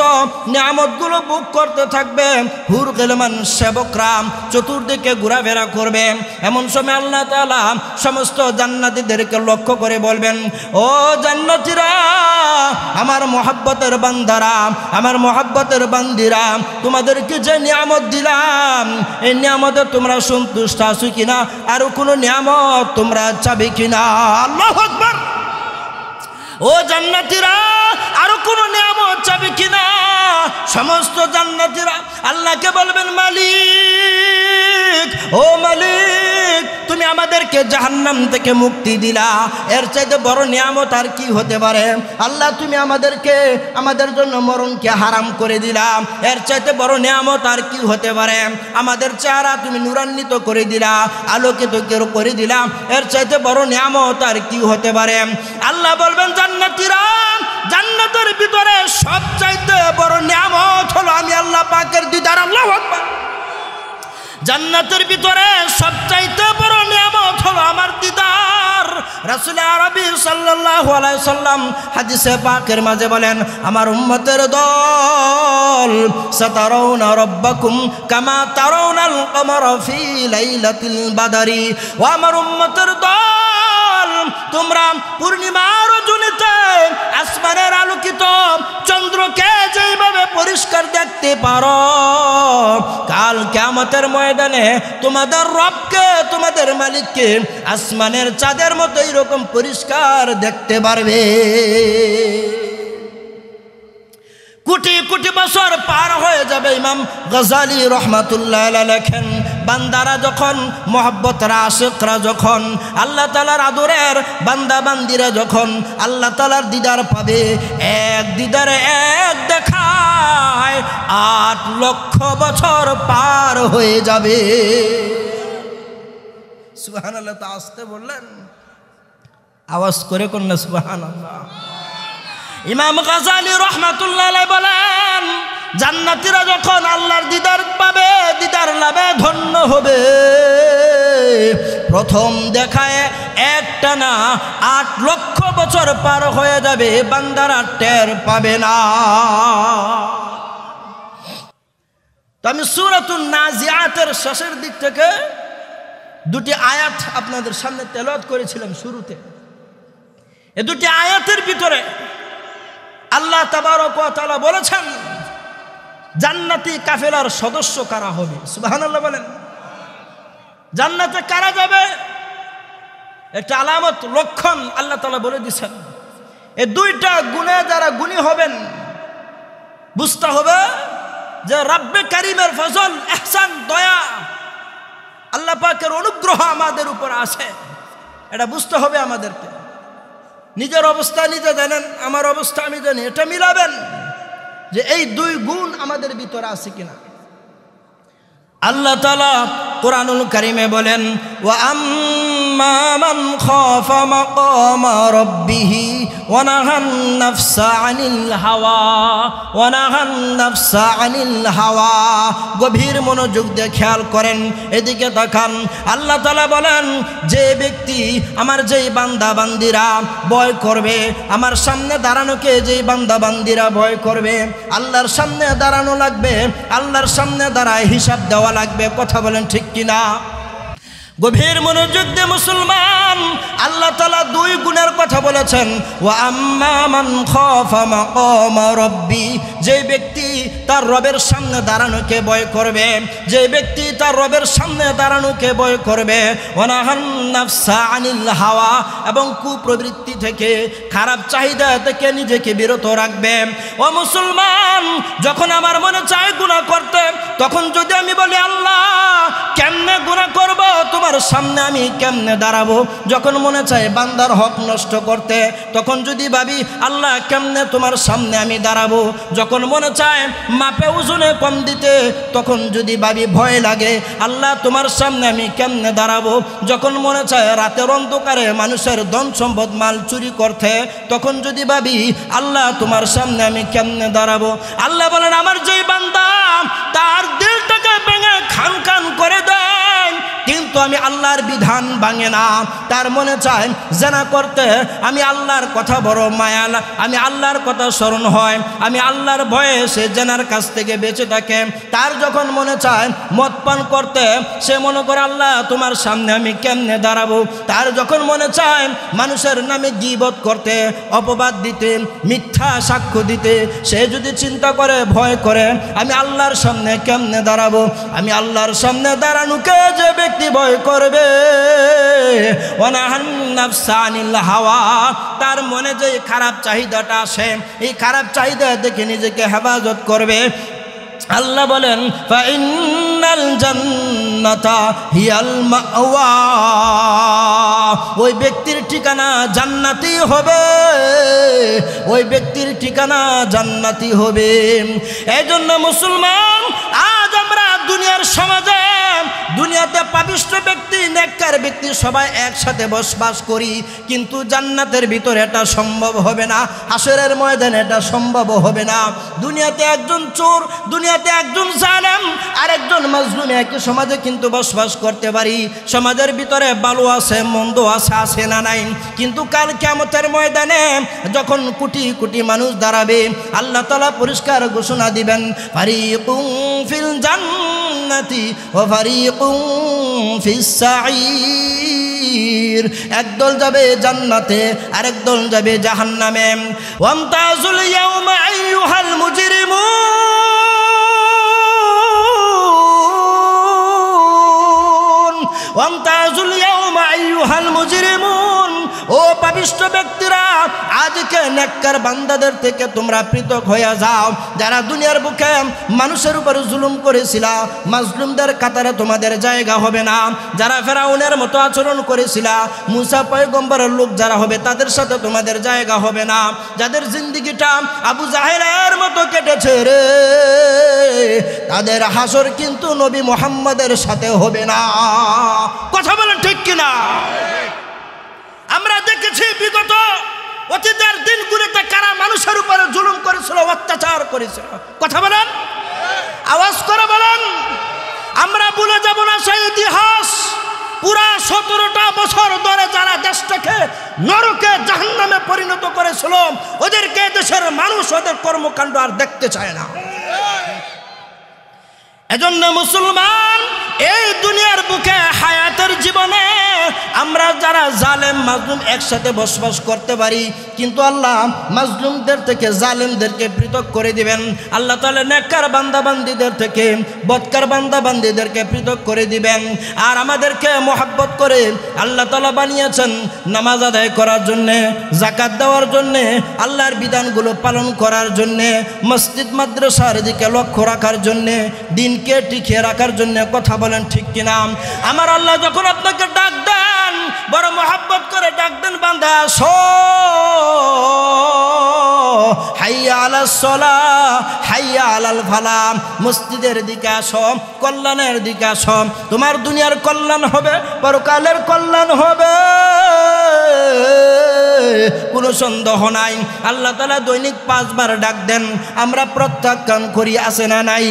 নিয়ামতগুলো ভোগ করতে থাকবে, হুর গিলমান সেবকরা চতুর্দিকে ঘোরাফেরা করবে। এমন সময় আল্লাহ তাআলা সমস্ত জান্নাতীদেরকে লক্ষ্য করে বলবেন, ও জান্নাতীরা, আমার মহব্বতের বান্দারা, আমার মহব্বতের বান্দিরা, তোমাদেরকে যে নিয়ামত দিলাম, এই নিয়ামতে তোমরা সন্তুষ্ট আছো কিনা? আরো কোনো নিয়ামত তোমরা চাবে কিনা? আল্লাহু আকবার। ও জান্নাতীরা, আরো কোন নিয়ামত চাবে কিনা? সমস্ত জান্নাতীরা আল্লাহকে বলবেন, মালিক, ও মালিক, তুমি আমাদেরকে জাহান্নাম থেকে মুক্তি দিলা, এর চাইতে বড় নিয়ামত আর কি হতে পারে? আল্লাহ, তুমি আমাদের জন্য মরণকে হারাম করে দিলা, এর চাইতে বড় নিয়ামত আর কি হতে পারে? আমাদের চেহারা তুমি নূরান্বিত করে দিলা, আলোকিত করে দিলা, এর চাইতে বড় নিয়ামত আর কি হতে পারে? আল্লাহ বলবেন, জান্নাতীরা, জান্নাতের ভিতরে সবচাইতে বড় নিয়ামত হলো আমি আল্লাহ পাকের দিদার। আল্লাহু আকবার। জান্নাতের ভিতরে সবচাইতে বড় নিয়ামত হলো আমার দিদার। রাসূল আরবি সাল্লাল্লাহু আলাইহি সাল্লাম হাদিসে পাকের মাঝে বলেন, আমার উম্মতের দল, সাতারাউনা রাব্বাকুম কামা তারাউনাল কমারা ফি লাইলাতিল বাদরি। ও আমার উম্মতের দল, তোমরা পূর্ণিমার রজনীতে আসমানের আলোকিত চন্দ্রকে যেভাবে পরিষ্কার দেখতে পারো, কাল কিয়ামতের ময়দানে তোমাদের রবকে, তোমাদের মালিককে আসমানের চাঁদের মতো এরকম পরিষ্কার দেখতে পারবে। কোটি কোটি বছর পার হয়ে যাবে। ইমাম গজালি রহমাতুল্লাহ আলাইহি লেখেন, বান্দারা যখন, মহব্বতরা, আশিকরা যখন আল্লাহ তাআলার আদরের বান্দা বান্দিরা যখন আল্লাহ তাআলার দিদার পাবে, এক দিদারে এক দেখায় 8 লক্ষ বছর পার হয়ে যাবে। সুবহানাল্লাহ। তা আসতে বললেন, আওয়াজ করে কোন না সুবহানাল্লাহ। ইমাম গজালি রাহমাতুল্লাহ আলাইহি বলেন, জান্নাতীরা যখন আল্লাহর দিদার পাবে, দিদার লাভে ধন্য হবে, প্রথম দেখায় একটানা 8 লক্ষ বছর পার হয়ে যাবে, বান্দারা টের পাবে না। তো আমি সূরাতুন নাজিআতের শেষের দিক থেকে 2টি আয়াত আপনাদের সামনে তেলাওয়াত করেছিলাম শুরুতে। এই 2টি আয়াতের ভিতরে আল্লাহ তাবারক ওয়া তাআলা বলেছেন জান্নাতি কাফেলার সদস্য কারা হবে। সুবহানাল্লাহ বলেন। জান্নাতে কারা যাবে, একটা আলামত, লক্ষণ আল্লাহ তাআলা বলে দিয়েছেন। এই 2টা গুণে যারা গুণী হবেন, বুঝতে হবে যে রব্বে কারীমের ফজল, ইহসান, দয়া আল্লাহ পাকের অনুগ্রহ আমাদের উপর আছে, এটা বুঝতে হবে আমাদেরকে। নিজের অবস্থা নিজে জানেন, আমার অবস্থা আমি জানি, এটা মিলাবেন যে এই দুই গুণ আমাদের ভিতরে আছে কিনা। আল্লাহ তাআলা কুরআনুল কারীমে বলেন, ওয়া আম্মা মান খাফা মাকামা রাব্বিহি ওয়া নাহান নাফসা আনিল হাওয়া ওয়া নাহান নাফসা আনিল হাওয়া। গভীর মনোযোগ দিয়ে খেয়াল করেন, এদিকে তাকান। আল্লাহ তাআলা বলেন, যে ব্যক্তি আমার যেই বান্দা বান্দিরা ভয় করবে, আমার সামনে দাঁড়ানোকে যেই বান্দা বান্দিরা ভয় করবে, আল্লাহর সামনে দাঁড়ানো লাগবে, আল্লাহর সামনে দাঁড়ায় হিসাব দেওয়া লাগবে। কথা বলেন ঠিক কিনা? গভীর মনোযোগ দিয়ে মুসলমান, আল্লাহ তাআলা দুই গুণের কথা বলেছেন। ওয়া আম্মা মান খাফা মাকামা রাব্বি, যে ব্যক্তি তার রবের সামনে দাঁড়ানোকে ভয় করবে, যে ব্যক্তি তার রবের সামনে দাঁড়ানোকে ভয় করবে, ওয়া নাহান নাফসা আনিল হাওয়া, এবং কুপ্রবৃত্তি থেকে খারাপ চাহিদা থেকে নিজেকে বিরত রাখবে। ও মুসলমান, যখন আমার মনে চায় গুনাহ করতে, তখন যদি আমি বলি আল্লাহ কেমনে গুনাহ করব, তোমার সামনে আমি কেমনে দাঁড়াবো, যখন মনে চায় বান্দার হক নষ্ট করতে, তখন যদি ভাবি আল্লাহ কেমনে তোমার সামনে আমি দাঁড়াবো, যখন মনে চায় মাপে ওজনে কম দিতে, তখন যদি ভাবি ভয় লাগে আল্লাহ তোমার সামনে আমি কেমনে দাঁড়াবো, যখন মনে চায় রাতের অন্ধকারে মানুষের ধন সম্পদ মাল চুরি করতে, তখন যদি ভাবি আল্লাহ তোমার সামনে আমি কেমনে দাঁড়াবো। আল্লাহ বলেন, আমার যেই বান্দা তার দিলটাকে ভেঙে খান খান করে দেয়, কিন্তু আমি আল্লাহর বিধান ভাঙে না, তার মনে চায় জেনা করতে, আমি আল্লাহর কথা বড় মায়া, আমি আল্লাহর কথা স্মরণ হয়, আমি আল্লাহর ভয়ে সে জেনার কাছ থেকে বেঁচে থাকে, তার যখন মনে চায় মদ পান করতে, সে মনে করে আল্লাহ তোমার সামনে আমি কেমনে দাঁড়াবো, তার যখন মনে চায় মানুষের নামে গীবত করতে, অপবাদ দিতে, মিথ্যা সাক্ষ্য দিতে, সে যদি চিন্তা করে ভয় করে আমি আল্লাহর সামনে কেমনে দাঁড়াবো, আমি আল্লাহর সামনে দাঁড়ানোকে যে ব্যক্তি ভয় করবে, ওয়া নাহান নাফসা আনিল হাওয়া, তার মনে যে খারাপ চাহিদাটা আসে, এই খারাপ চাহিদা দেখে নিজেকে হেফাজত করবে। আল্লাহ বলেন, ফা ইন্নাল জান্নাতা হিয়াল মাওয়া, ওই ব্যক্তির ঠিকানা জান্নাতি হবে, ওই ব্যক্তির ঠিকানা জান্নাতি হবে। এই জন্য মুসলমান, আজ আমরা দুনিয়ার সমাজে, দুনিয়াতে পাপিষ্ঠ ব্যক্তি, নেককার ব্যক্তি সবাই একসাথে বসবাস করি, কিন্তু জান্নাতের ভিতরে এটা সম্ভব হবে না, হাসরের ময়দানে এটা সম্ভব হবে না। দুনিয়াতে একজন চোর, দুনিয়াতে একজন জালেম আর একজন মাজলুম একই সমাজে কিন্তু বসবাস করতে পারি। সমাজের ভিতরে ভালো আছে, মন্দ আছে, আছে না নাই, কিন্তু কাল কিয়ামতের ময়দানে যখন কোটি কোটি মানুষ দাঁড়াবে, আল্লাহ তাআলা পরিষ্কার ঘোষণা দিবেন, ফারিকুম ফিল জান্নাতি ওয়া ফারিকুম ফিস সাঈর, একদল যাবে জান্নাতে আর একদল যাবে জাহান্নামে। ওয়ামতাজুল ইয়াওমা আইয়ুহাল মুজরিমুন, ওয়ামতাজুল ইয়াওমা আইয়ুহাল মুজরিমুন, ও পাপিষ্ঠ ব্যক্তিরা, আজকে নেককার বান্দাদের থেকে তোমরা পৃথক হয়ে যাও। যারা দুনিয়ার বুকে মানুষের উপর জুলুম করেছিল, মাজলুমদের কাতারে তোমাদের জায়গা হবে না। যারা ফেরাউনের মতো আচরণ করেছিল, মুসা পয়গম্বরের লোক যারা হবে, তাদের সাথে তোমাদের জায়গা হবে না। যাদের জিন্দেগিটা আবু জাহেলের মতো কেটেছে রে, তাদের হাসর কিন্তু নবী মুহাম্মদের সাথে হবে না। কথা বলেন ঠিক কিনা? আমরা দেখেছি বিগত অতীতের দিনগুলোতে কারা মানুষের উপরে জুলুম করেছিল, অত্যাচার করেছিল। কথা বলেন, আওয়াজ করে বলেন। আমরা ভুলে যাব না সেই ইতিহাস। পুরা 17টা বছর ধরে যারা দেশটাকে নরকে জাহান্নামে পরিণত করেছিল, ওদেরকে দেশের মানুষ ওদের কর্মকাণ্ড আর দেখতে চায় না। এজন্য মুসলমান, এই দুনিয়ার বুকে হায়াতের জীবনে আমরা যারা জালেম মাজলুম একসাথে বসবাস করতে পারি, কিন্তু আল্লাহ মাজলুমদের থেকে জালেমদেরকে পৃথক করে দিবেন। আল্লাহ তাআলা নেককার বান্দাবান্দীদের থেকে বদকার বান্দাবান্দীদেরকে পৃথক করে দিবেন। আর আমাদেরকে মহব্বত করে আল্লাহ তাআলা বানিয়েছেন নামাজ আদায় করার জন্যে, যাকাত দেওয়ার জন্যে, আল্লাহর বিধানগুলো পালন করার জন্যে, মসজিদ মাদ্রাসার দিকে লক্ষ্য রাখার জন্যে, দিনকে টিকিয়ে রাখার জন্যে। কথা বলেন ঠিক কিনা? আমার আল্লাহ যখন আপনাকে ডাক দেন, বড় মহব্বত করে ডাক দেন, বান্দা আসো, হাইয়া আলাস সালাহ, হাইয়া আলাল ফালাহ, মসজিদের দিকে আসো, কল্যাণের দিকে আসো। তোমার দুনিয়ার কল্যাণ হবে, পরকালের কল্যাণ হবে, কোনো সন্দেহ নাই। আল্লাহ তাআলা দৈনিক 5 বার ডাক দেন, আমরা প্রত্যাখ্যান করি, আছে না নাই?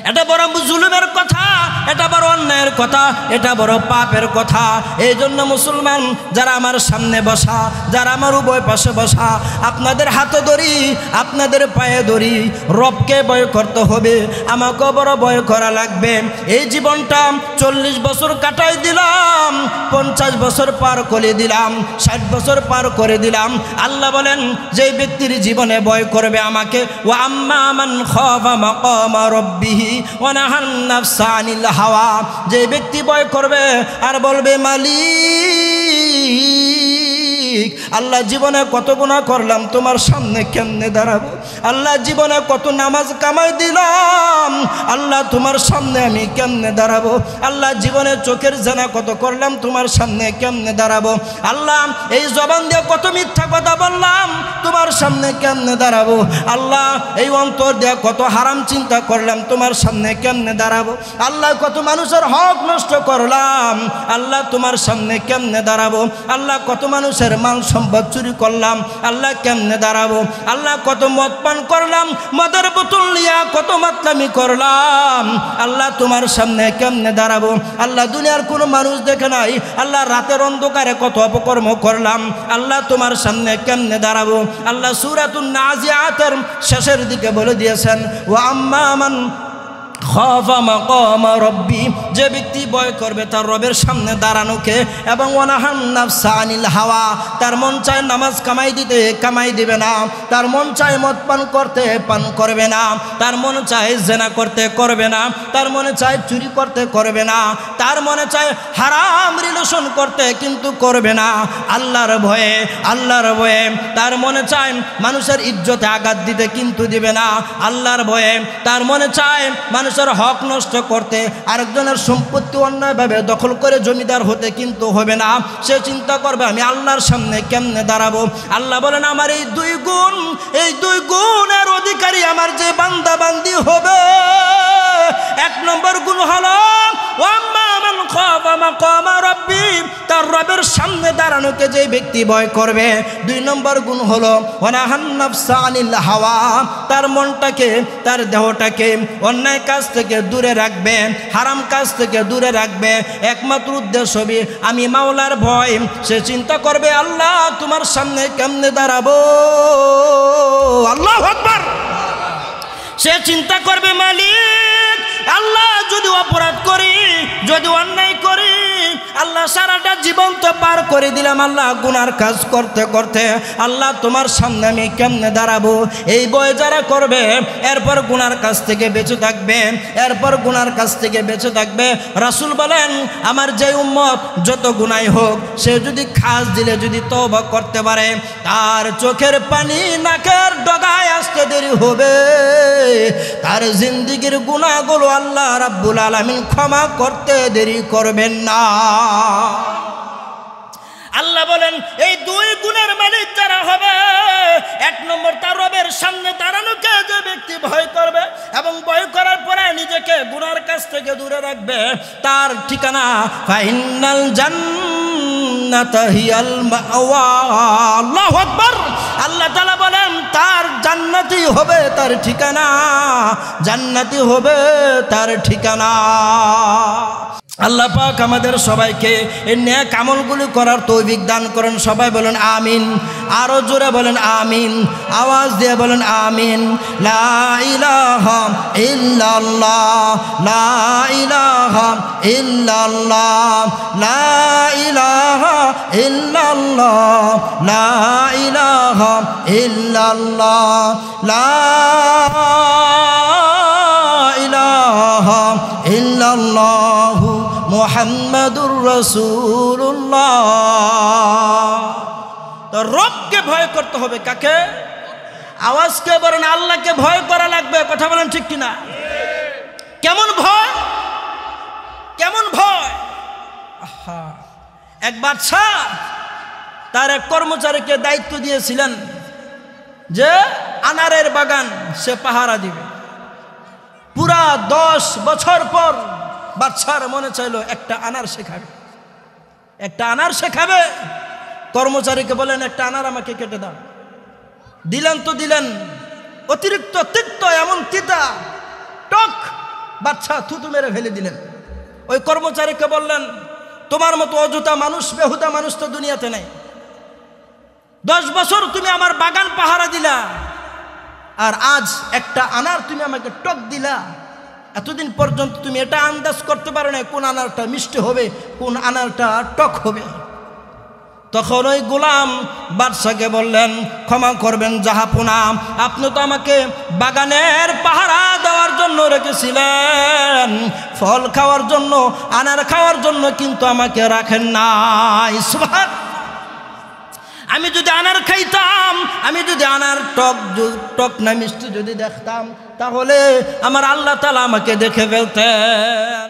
এটা বড় জুলুমের কথা, এটা বড় অন্যায়ের কথা, এটা বড় পাপের কথা। এই জন্য মুসলমান যারা আমার সামনে বসা, যারা আমার উভয় পাশে বসা, আপনাদের হাতে ধরি, আপনাদের পায়ে ধরি, রবকে ভয় করতে হবে, আমাকেও বড় ভয় করা লাগবে। এই জীবনটা 40 বছর কাটাই দিলাম, 50 বছর পার করে দিলাম, 60 বছর পার করে দিলাম। আল্লাহ বলেন যে ব্যক্তির জীবনে ভয় করবে আমাকে, ওয়া আম্মা মান খাফা মাকামা রাব্বিহি ওয়া নাহান নাফসা আনিল হাওয়া, যে ব্যক্তি ভয় করবে আর বলবে মালিক আল্লাহ জীবনে কত গুনাহ করলাম, তোমার সামনে কেমনে দাঁড়াবো? আল্লাহ জীবনে কত নামাজ কামাই দিলাম, আল্লাহ তোমার সামনে আমি কেমনে দাঁড়াবো? আল্লাহ জীবনে চোখের জানা কত করলাম, তোমার সামনে কেমনে দাঁড়াবো? আল্লাহ এই জবান দিয়ে কত মিথ্যা কথা বললাম, তোমার সামনে কেমনে দাঁড়াবো? আল্লাহ এই অন্তর দিয়ে কত হারাম চিন্তা করলাম, তোমার সামনে কেমনে দাঁড়াবো? আল্লাহ কত মানুষের হক নষ্ট করলাম, আল্লাহ তোমার সামনে কেমনে দাঁড়াবো? আল্লাহ কত মানুষের মাল সম্পদ চুরি করলাম, আল্লাহ কেমনে দাঁড়াবো? আল্লাহ কত মদ পান করলাম, মদের বোতল নিয়া কত মাতলামি করলাম, আল্লাহ তোমার সামনে কেমনে দাঁড়াবো? আল্লাহ দুনিয়ার কোনো মানুষ দেখে নাই, আল্লাহ রাতের অন্ধকারে কত অপকর্ম করলাম, আল্লাহ তোমার সামনে কেমনে দাঁড়াবো? আল্লাহ সূরাতুন নাজিআতের শেষের দিকে বলে দিয়েছেন, ওয়া আম্মা মান খাফা মাকামা রাব্বি, যে ব্যক্তি ভয় করবে তার রবের সামনে দাঁড়ানোকে, এবং ওয়ানাহান নাফসা আনিল হাওয়া, তার মন চায় নামাজ কামাই দিতে কামাই দিবে না, তার মন চায় মদ পান করতে পান করবে না, তার মন চায় জেনা করতে করবে না, তার মনে চায় চুরি করতে করবে না, তার মনে চায় হারাম রিলেশন করতে কিন্তু করবে না, আল্লাহর ভয়ে, আল্লাহর ভয়ে, তার মনে চায় মানুষের ইজ্জতে আঘাত দিতে কিন্তু দিবে না, আল্লাহর ভয়ে, তার মনে চায় মানুষের হক নষ্ট করতে, আরেকজনের সম্পত্তি অন্যায়ভাবে দখল করে জমিদার হতে কিন্তু হবে না। সে চিন্তা করবে আমি আল্লাহর সামনে কেমনে দাঁড়াবো? আল্লাহ বলেন আমার এই 2 গুণ, এই 2 গুণের অধিকারী আমার যে বান্দা বান্দি হবে, 1 নম্বর গুণ হলো ওয়াম্মা মান খাফা মাকামা রাব্বি, তার রবের সামনে দাঁড়ানোকে যে ব্যক্তি ভয় করবে। 2 নম্বর গুণ হলো ওয়ানাহান নাফসা আনিল হাওয়া, তার মনটাকে, তার দেহটাকে অন্যায় কাজ থেকে দূরে রাখবে, হারাম কাজ থেকে দূরে রাখবে। একমাত্র উদ্দেশ্য হবে আমি মাওলার ভয়। সে চিন্তা করবে আল্লাহ তোমার সামনে কেমনে দাঁড়াবো? আল্লাহু আকবার। সে চিন্তা করবে মালিক আল্লাহ যদি অপরাধ করি, যদি অন্যায় করি, আল্লাহ সারাটা জীবন তো পার করে দিলাম, আল্লাহ গুনার কাজ করতে করতে, আল্লাহ তোমার সামনে আমি কেমনে দাঁড়াবো? এই ভয় যারা করবে এরপর গুনার কাছ থেকে বেঁচে থাকবে, এরপর গুনার কাছ থেকে বেঁচে থাকবে। রাসূল বলেন আমার যে উম্মত যত গুনাই হোক, সে যদি খাস দিলে যদি তওবা করতে পারে, তার চোখের পানি নাকের ডগায় আসতে দেরি হবে, তার জিন্দেগির গুনাহগুলো আল্লাহ রাব্বুল আলামিন ক্ষমা করতে দেরি করবেন না। আল্লাহ বলেন এই 2 গুণের মালিক যারা হবে, 1 নম্বর তার রবের সামনে দাঁড়ানোকে যে ব্যক্তি ভয় করবে এবং ভয় করার পরে নিজেকে গুনার কাছ থেকে দূরে রাখবে, তার ঠিকানা ফাইনাল জান্নাতা হিয়াল মাওয়া। আল্লাহু আকবার। আল্লাহ তাআলা বলেন তার জান্নাতি হবে তার ঠিকানা, জান্নাতি হবে তার ঠিকানা। আল্লাহ পাক আমাদের সবাইকে এই নেক আমলগুলো করার তৌফিক দান করেন। সবাই বলেন আমিন। আরো জোরে বলেন আমিন, আওয়াজ দিয়ে বলেন আমিন। লা ইলাহা ইল্লাল্লাহ, লা ইলাহা ইল্লাল্লাহ, লা ইলাহা ইল্লাল্লাহ, লা ইলাহা ইল্লাল্লাহ, লা ইলাহা ইল্লাল্লাহু মুহাম্মাদুর রাসূলুল্লাহ। তো রবকে ভয় করতে হবে। কাকে? আওয়াজকে বলেন আল্লাহকে ভয় করা লাগবে। কথা বলেন ঠিক কিনা? কেমন ভয়? এমন ভয়। আহা, এক বাদশাহ তার এক কর্মচারীকে দায়িত্ব দিয়েছিলেন যে আনারের বাগান সে পাহারা দিবে। পুরা 10 বছর পর বাদশার মনে চাইলো একটা আনার শেখাবে, একটা আনার শেখাবে। কর্মচারীকে বলেন একটা আনার আমাকে কেটে দাও। দিলেন তো দিলেন, অতিরিক্ত তিক্ত, এমন তিতা টক, বাদশা থুতু মেরে ফেলে দিলেন। ওই কর্মচারীকে বললেন তোমার মতো অযথা মানুষ, বেহুদা মানুষ তো দুনিয়াতে নেই। 10 বছর তুমি আমার বাগান পাহারা দিলা, আর আজ একটা আনার তুমি আমাকে টক দিলা। এতদিন পর্যন্ত তুমি এটা আন্দাজ করতে পারো না কোন আনারটা মিষ্টি হবে, কোন আনারটা টক হবে। তখন ওই গোলাম বাদশাকে বললেন ক্ষমা করবেন জাহাপনা, আপনি তো আমাকে বাগানের পাহারা দেওয়ার জন্য রেখেছিলেন, ফল খাওয়ার জন্য, আনার খাওয়ার জন্য কিন্তু আমাকে রাখেন নাই। সুবহান। আমি যদি আনার খাইতাম, আমি যদি আনার টক না মিষ্টি যদি দেখতাম, তাহলে আমার আল্লাহ তাআলা আমাকে দেখে ফেলতেন।